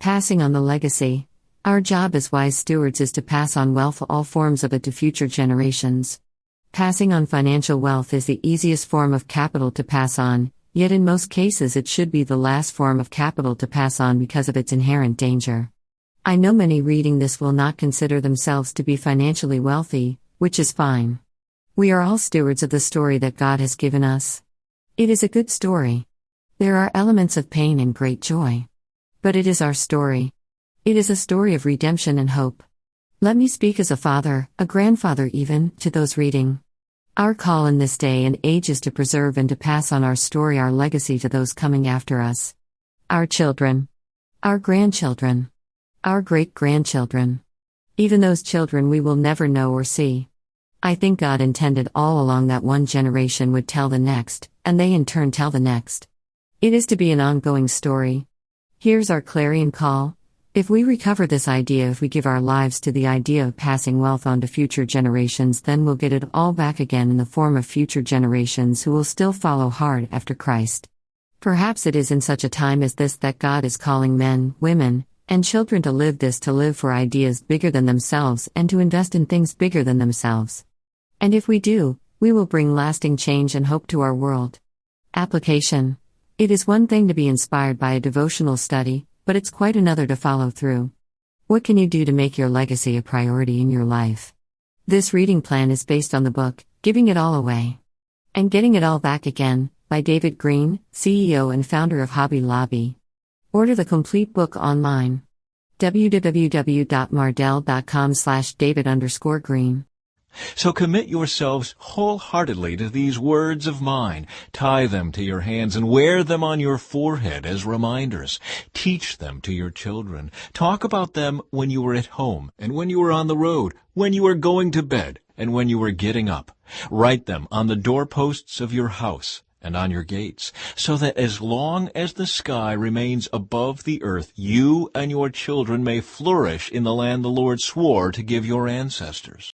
Passing on the legacy. Our job as wise stewards is to pass on wealth, all forms of it, to future generations. Passing on financial wealth is the easiest form of capital to pass on, yet in most cases it should be the last form of capital to pass on because of its inherent danger. I know many reading this will not consider themselves to be financially wealthy, which is fine. We are all stewards of the story that God has given us. It is a good story. There are elements of pain and great joy. But it is our story. It is a story of redemption and hope. Let me speak as a father, a grandfather even, to those reading. Our call in this day and age is to preserve and to pass on our story, our legacy, to those coming after us. Our children. Our grandchildren. Our great-grandchildren. Even those children we will never know or see. I think God intended all along that one generation would tell the next, and they in turn tell the next. It is to be an ongoing story. Here's our clarion call. If we recover this idea, if we give our lives to the idea of passing wealth on to future generations, then we'll get it all back again in the form of future generations who will still follow hard after Christ. Perhaps it is in such a time as this that God is calling men, women, and children to live for ideas bigger than themselves and to invest in things bigger than themselves. And if we do, we will bring lasting change and hope to our world. Application. It is one thing to be inspired by a devotional study, but it's quite another to follow through. What can you do to make your legacy a priority in your life? This reading plan is based on the book, Giving It All Away and Getting It All Back Again, by David Green, CEO and founder of Hobby Lobby. Order the complete book online. www.mardel.com/David_Green. So commit yourselves wholeheartedly to these words of mine. Tie them to your hands and wear them on your forehead as reminders. Teach them to your children. Talk about them when you are at home and when you are on the road, when you are going to bed and when you are getting up. Write them on the doorposts of your house and on your gates, so that as long as the sky remains above the earth, you and your children may flourish in the land the Lord swore to give your ancestors.